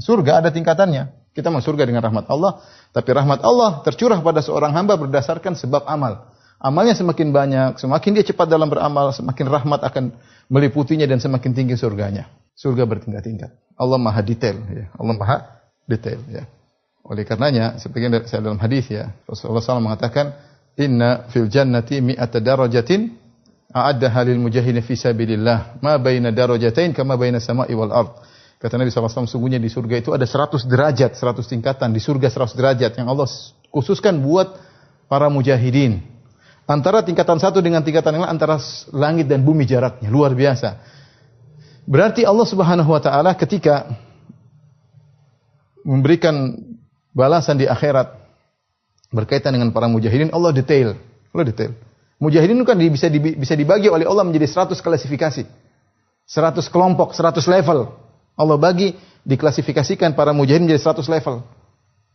Surga ada tingkatannya. Kita masuk surga dengan rahmat Allah, tapi rahmat Allah tercurah pada seorang hamba berdasarkan sebab amal. Amalnya semakin banyak, semakin dia cepat dalam beramal, semakin rahmat akan meliputinya dan semakin tinggi surganya. Surga bertingkat-tingkat. Allah Maha detail, ya. Allah Maha detail, ya. Oleh karenanya, sebagian dari dalam hadis, ya, Rasulullah SAW mengatakan, "Inna fil jannati mi'ata darajatin a'addaha lil mujahidin fi sabilillah, ma baina darajatain kama baina sama'i wal ard." Kata Nabi SAW, sungguhnya di surga itu ada 100 derajat, 100 tingkatan. Di surga 100 derajat yang Allah khususkan buat para mujahidin. Antara tingkatan satu dengan tingkatan yang lain, antara langit dan bumi jaraknya. Luar biasa. Berarti Allah Subhanahu wa ta'ala ketika memberikan balasan di akhirat berkaitan dengan para mujahidin, Allah detail. Allah detail. Mujahidin itu kan bisa dibagi oleh Allah menjadi 100 klasifikasi. 100 kelompok, 100 level. Allah bagi, diklasifikasikan para mujahidin menjadi 100 level.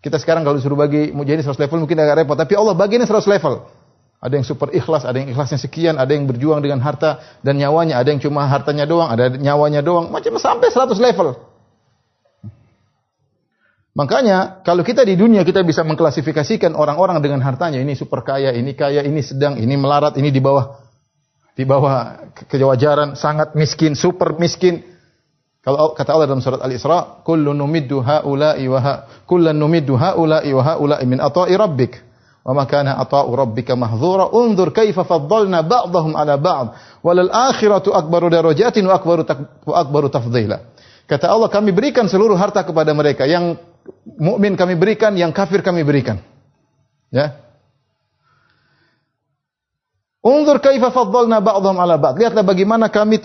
Kita sekarang kalau disuruh bagi mujahidin 100 level mungkin agak repot, tapi Allah baginya 100 level. Ada yang super ikhlas, ada yang ikhlasnya sekian, ada yang berjuang dengan harta dan nyawanya, ada yang cuma hartanya doang, ada nyawanya doang, macam sampai 100 level. Makanya kalau kita di dunia kita bisa mengklasifikasikan orang-orang dengan hartanya, ini super kaya, ini sedang, ini melarat, ini di bawah kewajaran, sangat miskin, super miskin. Kalau kata Allah dalam surat Al-Isra, kullun numiddu haula'i wa haula'i min ata'i rabbik. Wa ma kana ata'u rabbika mahdzura. Unzur kaifa faddalna ba'dahum 'ala ba'd. Walal akhiratu akbaru darajatin wa akbaru tafdhila. Kata Allah, kami berikan seluruh harta kepada mereka. Yang mukmin kami berikan, yang kafir kami berikan. Ya. Unzur kaifa faddalna ba'dahum 'ala ba'd. Lihatlah bagaimana kami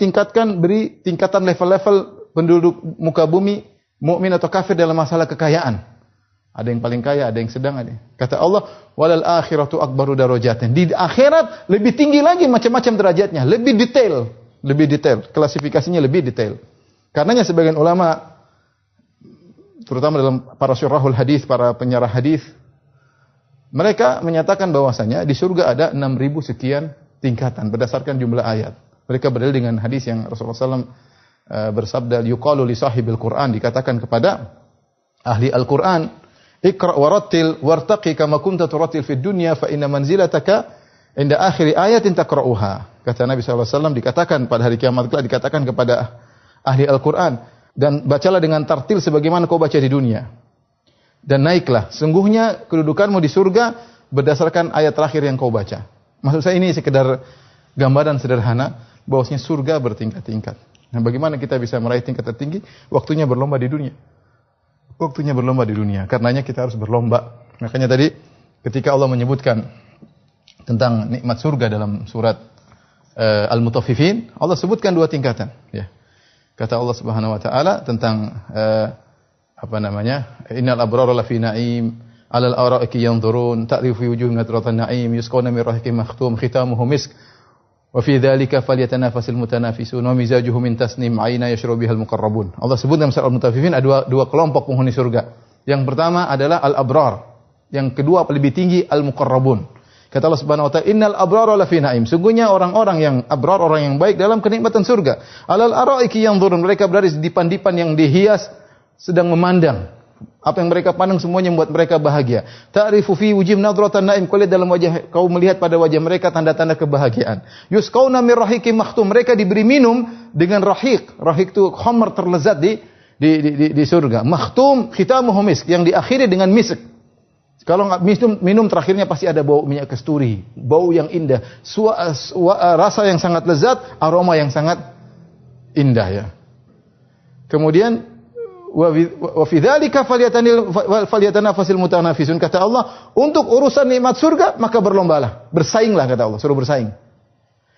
beri tingkatan level-level penduduk muka bumi, mukmin atau kafir dalam masalah kekayaan. Ada yang paling kaya, ada yang sedang, ada. Kata Allah, walal akhiratu akbaru darajatin. Di akhirat lebih tinggi lagi macam-macam derajatnya, lebih detail, klasifikasinya lebih detail. Karenanya sebagian ulama, terutama dalam para syurahul hadis, para penyarah hadis, mereka menyatakan bahwasanya di surga ada 6.000 sekian tingkatan berdasarkan jumlah ayat. Mereka berdalil dengan hadis yang Rasulullah SAW bersabda, yuqalu li sahibil Qur'an, dikatakan kepada ahli Al-Qur'an, iqra' warattil wartaqi kama kunta turattil fid dunya fa inna manzilataka inda akhir ayatin taqra'uha. Kata Nabi SAW, dikatakan pada hari kiamat kelak, dikatakan kepada ahli Al-Qur'an, dan bacalah dengan tartil sebagaimana kau baca di dunia. Dan naiklah, sungguhnya kedudukanmu di surga berdasarkan ayat terakhir yang kau baca. Maksud saya ini sekedar gambaran sederhana bahwasanya surga bertingkat-tingkat. Nah, bagaimana kita bisa meraih tingkat tertinggi? Waktunya berlomba di dunia. Waktunya berlomba di dunia. Karenanya kita harus berlomba. Makanya tadi ketika Allah menyebutkan tentang nikmat surga dalam surat Al-Mutaffifin, Allah sebutkan 2 tingkatan. Ya. Kata Allah Subhanahu Wa Taala tentang Innal abrara lafi na'im, 'alal ara'iki yanzurun, ta'rifu fi wujuhihim nadratan na'im, yusqawna min rahiqin makhtum, khitamuhu misk. Wa fi dzalika falyatanafasil mutanafisun wa mizajuhu min tasnim 'aina yashrabu bihal muqarrabun. Allah sebut dalam surah Al-Mutaffifin ada dua kelompok penghuni surga. Yang pertama adalah al-abrar, yang kedua lebih tinggi al-muqarrabun. Kata Allah Subhanahu wa taala, innal abrara lafi na'im. Sungguhnya orang-orang yang abrar, orang yang baik dalam kenikmatan surga. Alal araiki yanzurun, mereka berada di dipan-dipan yang dihias sedang memandang. Apa yang mereka pandang semuanya membuat mereka bahagia. Ta'rifu fi wujhihim nadratan na'im, kau lihat dalam wajah, kau melihat pada wajah mereka tanda-tanda kebahagiaan. Yusqauna min rahiqin makhtum, mereka diberi minum dengan rahiq. Rahiq itu khamr terlezat di surga. Makhtum khitamuhu misk, yang diakhiri dengan misk. Kalau enggak minum terakhirnya pasti ada bau minyak kasturi, bau yang indah, rasa yang sangat lezat, aroma yang sangat indah ya. Kemudian wa fi dzalika falyatanafasil mutanafisun, kata Allah, untuk urusan nikmat surga maka berlombalah, bersainglah, kata Allah, suruh bersaing.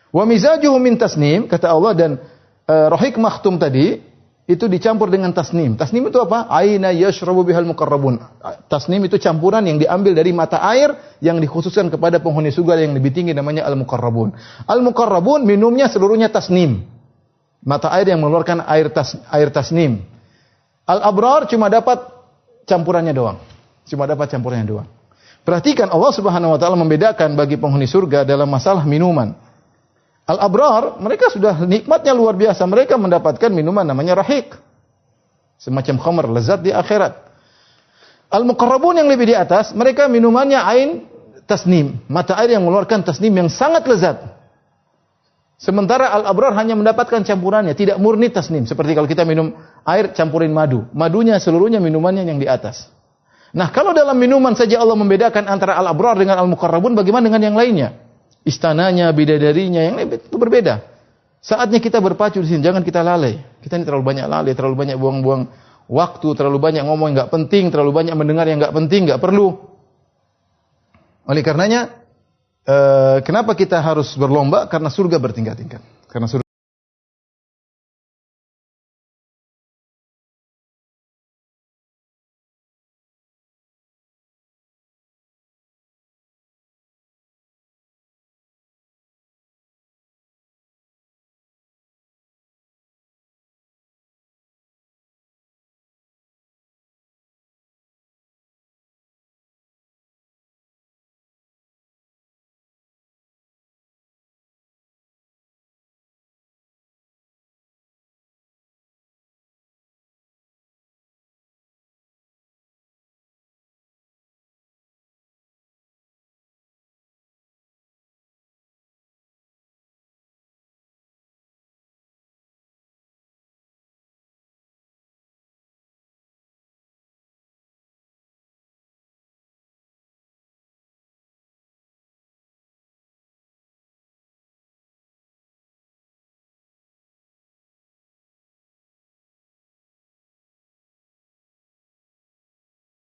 Wa mizajuhu min tasnim, kata Allah, dan rahiq makhtum tadi itu dicampur dengan tasnim. Tasnim itu apa? Aina yashrabu bihal muqarrabun. Tasnim itu campuran yang diambil dari mata air yang dikhususkan kepada penghuni surga yang lebih tinggi, namanya al-muqarrabun. Al-muqarrabun minumnya seluruhnya tasnim. Mata air yang mengeluarkan air tasnim. Al-abrar cuma dapat campurannya doang. Perhatikan, Allah Subhanahu wa taala membedakan bagi penghuni surga dalam masalah minuman. Al-abrar, mereka sudah nikmatnya luar biasa. Mereka mendapatkan minuman namanya rahiq. Semacam khamr, lezat di akhirat. Al-muqarrabun yang lebih di atas, mereka minumannya ain tasnim, mata air yang mengeluarkan tasnim yang sangat lezat. Sementara al-abrar hanya mendapatkan campurannya, tidak murni tasnim. Seperti kalau kita minum air campurin madu. Madunya seluruhnya minumannya yang di atas. Nah, kalau dalam minuman saja Allah membedakan antara al-abrar dengan al-muqarrabun, bagaimana dengan yang lainnya? Istananya, bidadarinya, yang lain itu berbeda. Saatnya kita berpacu di sini, jangan kita lalai. Kita ini terlalu banyak lalai, terlalu banyak buang-buang waktu, terlalu banyak ngomong yang enggak penting, terlalu banyak mendengar yang enggak penting, enggak perlu. Oleh karenanya, kenapa kita harus berlomba? Karena surga bertingkat-tingkat. Karena surga